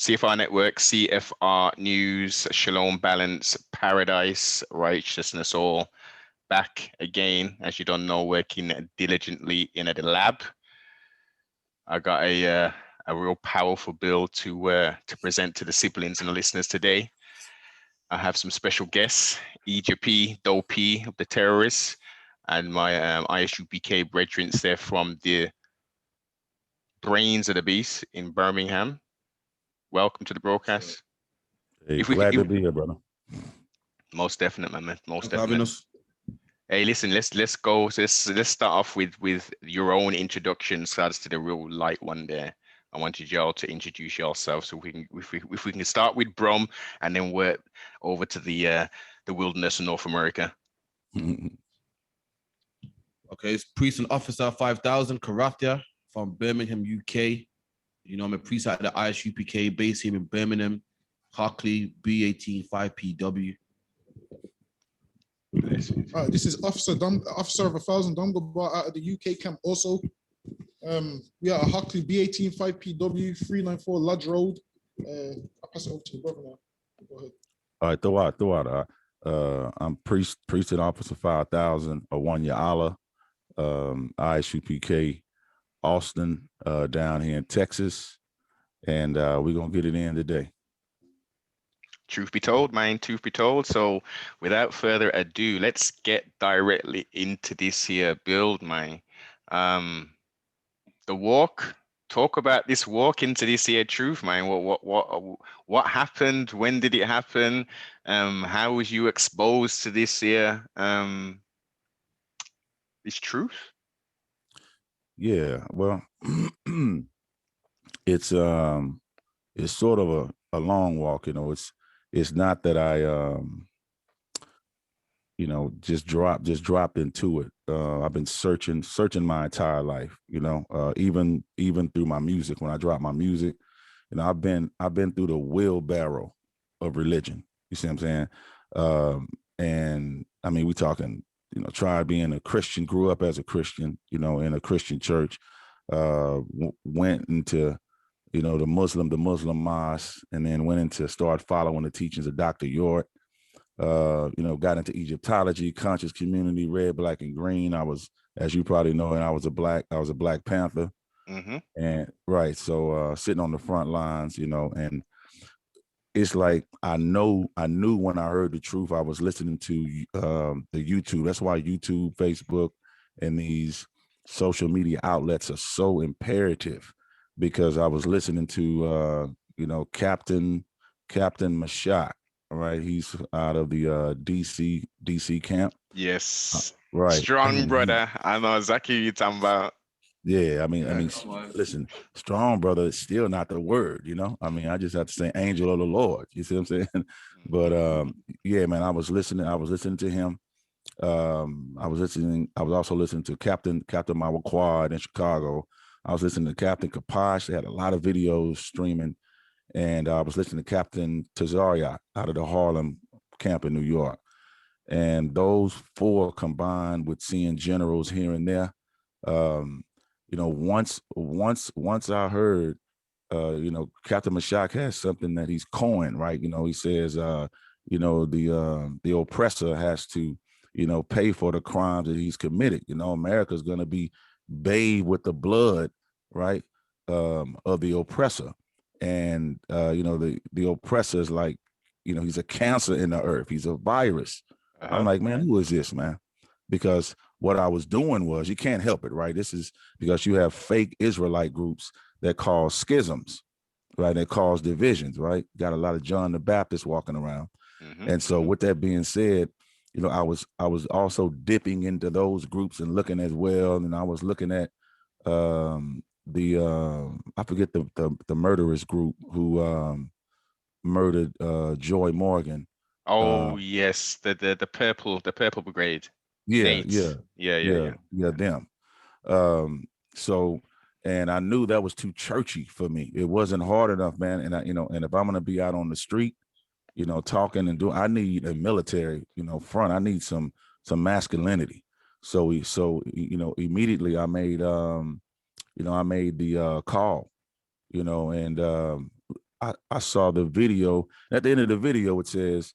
CFR Network, CFR News, Shalom Balance, Paradise, Righteousness All. Back again, as you don't know, working diligently in the lab. I got a real powerful bill to present to the siblings and the listeners today. I have some special guests, EJP, Dopey of the terrorists, and my ISUPK brethren there from the brains of the beast in Birmingham. Welcome to the broadcast. Hey, glad to be here, brother. Most definite, man. Most definite. Hey, listen, let's go. Let's start off with your own introduction, starts to the real light one there. I wanted y'all to introduce yourselves, so if we can start with Brom and then work over to the wilderness of North America. Okay, it's Priest and Officer 5000 Karathia from Birmingham, UK. You know, I'm a priest at the ISUPK base here in Birmingham, Hockley, B18 5PW. This is Officer of 1000 Dumgabar out of the UK camp also. We are at Hockley B18 5PW 394 Lodge Road. I'll pass it over to the brother now. Go ahead. All right, throw out. I'm priest and Officer 5000 Ahwanyaahla, ISUPK Austin, down here in Texas, and we're gonna get it in today. Truth be told, man, truth be told. So without further ado, let's get directly into this here build, man. The walk, talk about this walk into this here truth, man. What happened? When did it happen? How was you exposed to this here this truth? Yeah, well, it's sort of a long walk, you know. It's not that I just dropped into it. I've been searching my entire life, you know, even through my music. When I drop my music, you know, I've been through the wheelbarrow of religion. You see what I'm saying? And I mean, we talking, you know, tried being a Christian, grew up as a Christian, you know, in a Christian church, went into, you know, the Muslim mosque, and then went into start following the teachings of Dr. York. You know, got into Egyptology, conscious community, red, black, and green. I was, as you probably know, and I was a Black Panther. Mm-hmm. And right, so sitting on the front lines, you know, and it's like I knew when I heard the truth. I was listening to the YouTube. That's why YouTube, Facebook, and these social media outlets are so imperative, because I was listening to you know, Captain Mashak. All right, he's out of the DC camp. Yes, right. Strong brother. I know exactly what you're talking about. Yeah, I mean, listen, strong brother is still not the word, you know. I mean, I just have to say angel of the Lord. You see what I'm saying? But yeah, man, I was listening to him. I was also listening to Captain Mawaquad in Chicago. I was listening to Captain Kapash. They had a lot of videos streaming. And I was listening to Captain Tazariak out of the Harlem camp in New York. And those four combined with seeing generals here and there, you know, once I heard, you know, Captain Mashak has something that he's coined, right? You know, he says, you know, the oppressor has to, you know, pay for the crimes that he's committed. You know, America's going to be bathed with the blood, right, of the oppressor. And, you know, the oppressor is like, you know, he's a cancer in the earth. He's a virus. Uh-huh. I'm like, man, who is this, man? Because what I was doing was, you can't help it, right? This is because you have fake Israelite groups that cause schisms, right? That cause divisions, right? Got a lot of John the Baptist walking around. Mm-hmm. And so with that being said, you know, I was also dipping into those groups and looking as well. And I was looking at I forget the murderous group who murdered Joy Morgan. Oh yes, the purple brigade. Yeah, Yeah, them. So, and I knew that was too churchy for me. It wasn't hard enough, man. And I, you know, and if I'm gonna be out on the street, you know, talking and doing, I need a military, you know, front. I need some masculinity. So you know, immediately I made the call, you know, and I saw the video. At the end of the video, it says,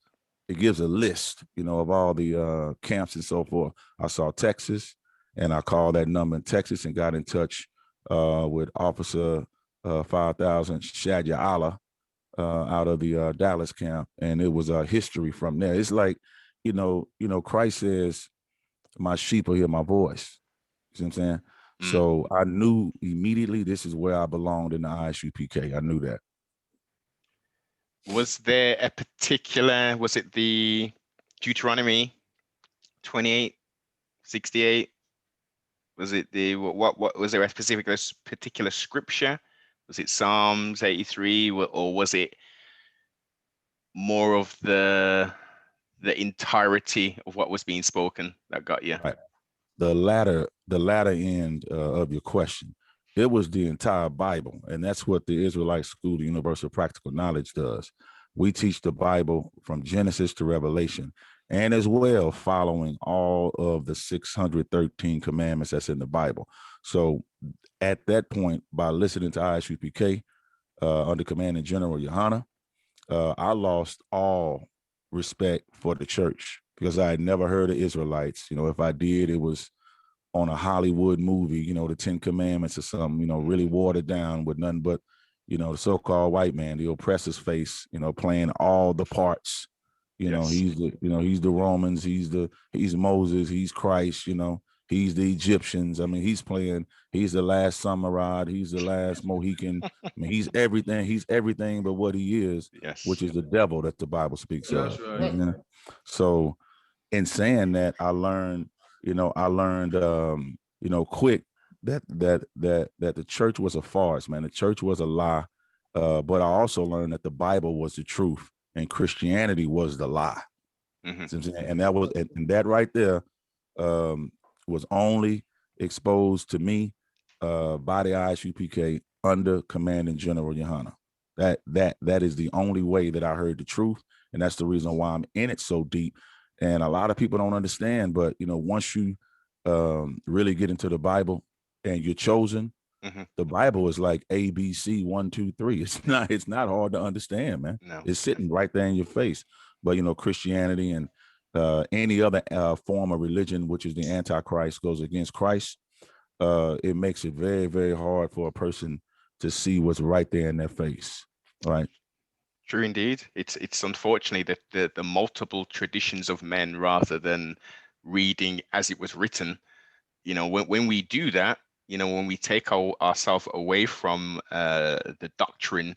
it gives a list, of all the camps and so forth. I saw Texas, and I called that number in Texas and got in touch with Officer 5000 Ahwanyaahla out of the Dallas camp, and it was a history from there. It's like, Christ says, "My sheep will hear my voice." You see what I'm saying? So I knew immediately this is where I belonged in the ISUPK. I knew that. Was there a particular, was it the Deuteronomy 28:68? Was it the, what was there a particular scripture? Was it Psalms 83, or was it more of the entirety of what was being spoken that got you? Right. The latter end of your question. It was the entire Bible, and that's what the Israelite School, the Universal Practical Knowledge, does. We teach the Bible from Genesis to Revelation, and as well following all of the 613 commandments that's in the Bible. So at that point, by listening to ISUPK under Commanding General Ahwanyaahla, I lost all respect for the church because I had never heard of Israelites. If I did, it was on a Hollywood movie, the 10 Commandments or something, really watered down with nothing but, the so-called white man, the oppressor's face, playing all the parts. Yes. He's the Romans, he's Moses, he's Christ, he's the Egyptians. I mean, he's the last samurai, he's the last Mohican. I mean, he's everything but what he is, yes, which is the devil that the Bible speaks of. Right. So in saying that, I learned quick that the church was a farce, man. The church was a lie. But I also learned that the Bible was the truth and Christianity was the lie. And that right there was only exposed to me by the ISUPK under Commanding General Ahwanyaahla. That is the only way that I heard the truth, and that's the reason why I'm in it so deep. And a lot of people don't understand, but once you really get into the Bible and you're chosen, the Bible is like ABC 1, 2, 3. It's not hard to understand, man. No. It's sitting right there in your face. But Christianity and any other form of religion, which is the Antichrist, goes against Christ. It makes it very, very hard for a person to see what's right there in their face. Right. True indeed. It's unfortunately the multiple traditions of men rather than reading as it was written. When we do that, when we take ourselves away from the doctrine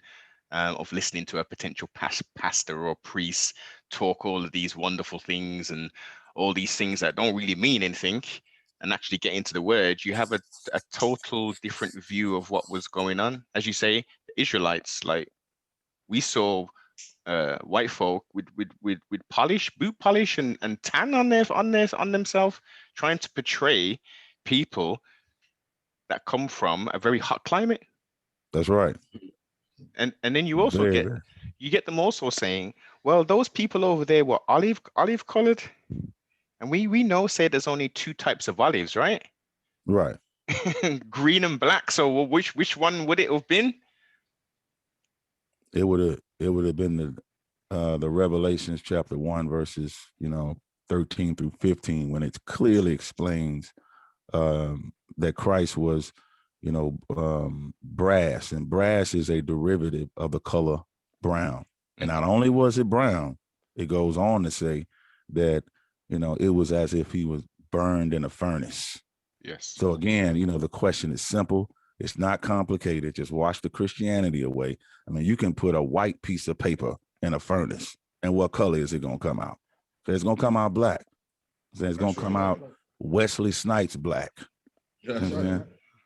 of listening to a potential pastor or priest talk all of these wonderful things and all these things that don't really mean anything, and actually get into the word, you have a total different view of what was going on. As you say, the Israelites, like, we saw white folk with boot polish and tan on themselves, trying to portray people that come from a very hot climate. That's right. And then you also get them also saying, well, those people over there were olive colored, and we know there's only two types of olives, right? Right. Green and black. So which one would it have been? It would have been the Revelations chapter 1 verses 13 through 15, when it clearly explains that Christ was brass, and brass is a derivative of the color brown. And not only was it brown, it goes on to say that it was as if he was burned in a furnace. Yes. So again, the question is simple. It's not complicated. Just wash the Christianity away. I mean, you can put a white piece of paper in a furnace, and what color is it going to come out? So it's going to come out black. So it's going to come out Wesley Snipes black.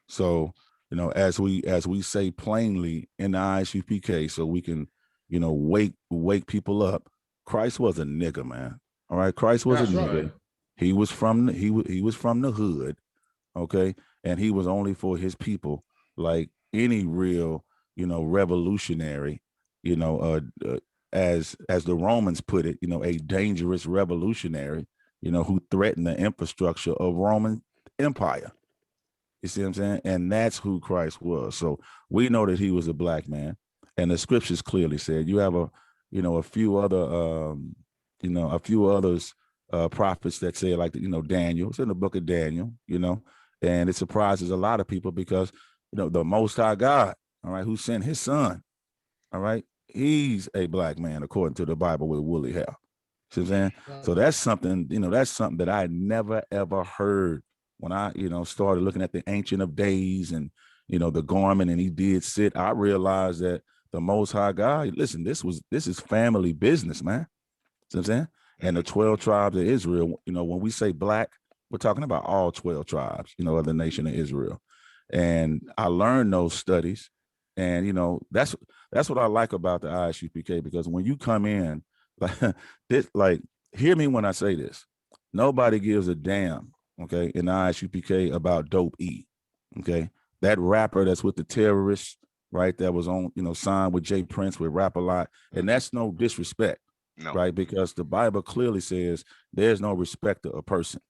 So, as we say plainly in the ISUPK, so we can, wake people up. Christ was a nigga, man. All right, Christ was a nigga. Right. He was from the hood, okay, and he was only for his people, like any real, revolutionary, as the Romans put it, a dangerous revolutionary, who threatened the infrastructure of Roman Empire. You see what I'm saying? And that's who Christ was. So we know that he was a black man. And the scriptures clearly said you have a few other, a few others, prophets that say like, Daniel. It's in the book of Daniel, and it surprises a lot of people because, the Most High God, all right, who sent his son, all right, he's a black man according to the Bible with woolly hair. See what I'm saying? So that's something, that I never ever heard when I, started looking at the Ancient of Days and, the garment, and he did sit. I realized that the Most High God, listen, this is family business, man. See what I'm saying? And the 12 tribes of Israel, when we say black, we're talking about all 12 tribes, of the nation of Israel. And I learned those studies. And, that's what I like about the ISUPK, because when you come in, hear me when I say this. Nobody gives a damn, okay, in the ISUPK about Dope E, okay? That rapper that's with the terrorists, right, that was on, signed with Jay Prince, with Rap a Lot. And that's no disrespect, right? Because the Bible clearly says there's no respect of a person,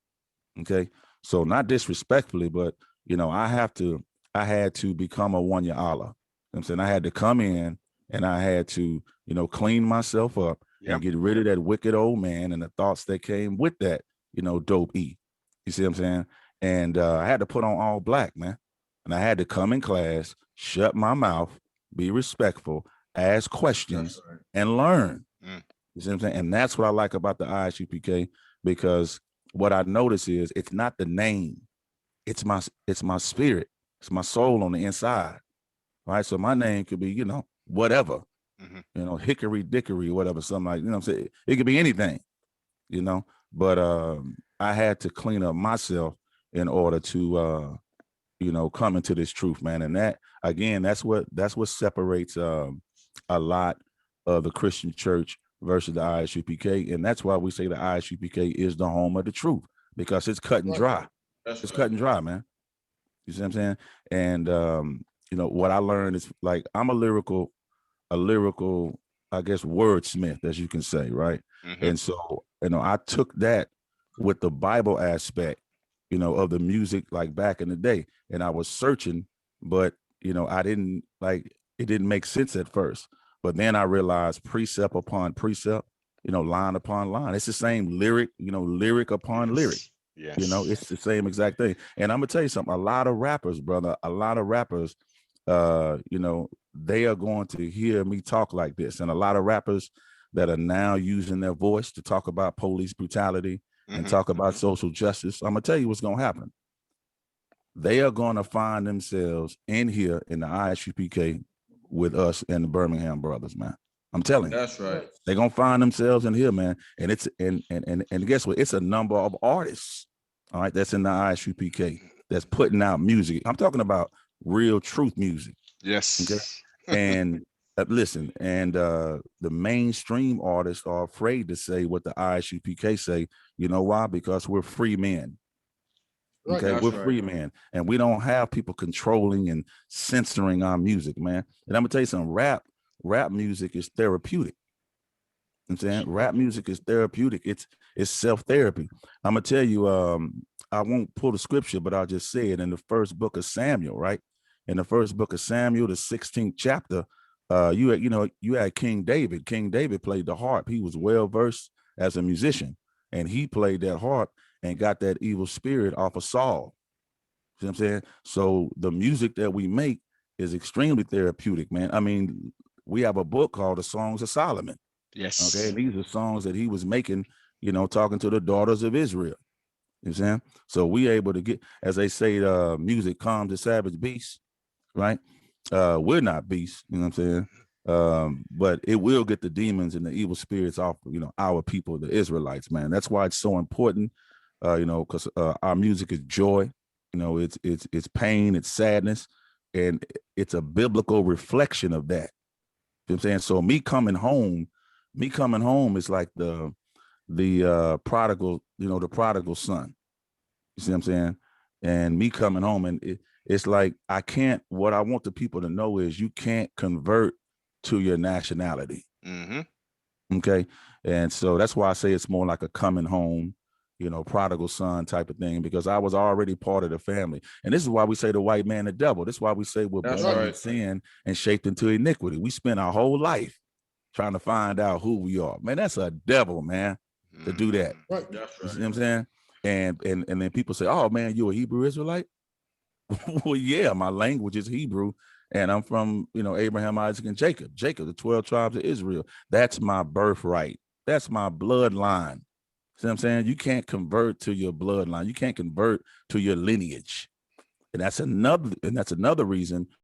okay? So not disrespectfully, but, I had to become a Ahwanyaahla. I'm saying I had to come in and I had to, clean myself up and get rid of that wicked old man and the thoughts that came with that, Dope E. You see what I'm saying? And I had to put on all black, man. And I had to come in class, shut my mouth, be respectful, ask questions, and learn. You see what I'm saying? And that's what I like about the ISUPK, because what I notice is it's not the name, it's my spirit, it's my soul on the inside. Right. So my name could be, whatever, Hickory Dickory, whatever, something like, what I'm saying? It could be anything, but I had to clean up myself in order to, come into this truth, man. And that, again, that's what separates a lot of the Christian church versus the ISUPK. And that's why we say the ISUPK is the home of the truth, because it's cut and dry. It's cut and dry, man. You see what I'm saying? And, what I learned is, like, I'm a lyrical, I guess, wordsmith, as you can say, right? And so, I took that with the Bible aspect, of the music, like back in the day, and I was searching, but, I didn't, like, it didn't make sense at first, but then I realized precept upon precept, line upon line, it's the same lyric, lyric upon lyric. Yes. It's the same exact thing. And I'm gonna tell you something, a lot of rappers, brother, they are going to hear me talk like this. And a lot of rappers that are now using their voice to talk about police brutality and talk about social justice, I'm gonna tell you what's gonna happen. They are gonna find themselves in here in the ISUPK with us and the Birmingham brothers, man. I'm telling you. That's right. They're gonna find themselves in here, man. And it's and guess what? It's a number of artists, all right, that's in the ISUPK that's putting out music. I'm talking about real truth music. Yes. Okay? And listen, and the mainstream artists are afraid to say what the ISUPK say. You know why? Because we're free men. Okay, we're free men, and we don't have people controlling and censoring our music, man. And I'm gonna tell you something, rap music is therapeutic. I'm saying rap music is therapeutic. It's self-therapy. I'm gonna tell you, I won't pull the scripture, but I'll just say it in the first book of Samuel, right? In the first book of Samuel, the 16th chapter, you had King David. King David played the harp. He was well versed as a musician, and he played that harp and got that evil spirit off of Saul. See what I'm saying? So the music that we make is extremely therapeutic, man. I mean, we have a book called The Songs of Solomon. Yes. Okay, and these are songs that he was making, talking to the daughters of Israel. You know what I'm saying? So we able to get, as they say, music calms the savage beast, right? We're not beasts, you know what I'm saying? But it will get the demons and the evil spirits off, our people, the Israelites, man. That's why it's so important, because our music is joy, it's pain, it's sadness, and it's a biblical reflection of that. You know what I'm saying? So me coming home is like the prodigal, the prodigal son. You see what I'm saying? And me coming home, and it's like what I want the people to know is you can't convert to your nationality. Okay. And so that's why I say it's more like a coming home, prodigal son type of thing, because I was already part of the family. And this is why we say the white man, the devil. This is why we say we're born in sin and shaped into iniquity. We spend our whole life trying to find out who we are. Man, that's a devil, man, to do that. Right. You see what I'm saying? And then people say, oh man, you a Hebrew Israelite? Well, yeah, my language is Hebrew, and I'm from, Abraham, Isaac, and Jacob, the 12 tribes of Israel. That's my birthright. That's my bloodline. See what I'm saying? You can't convert to your bloodline. You can't convert to your lineage. And that's another reason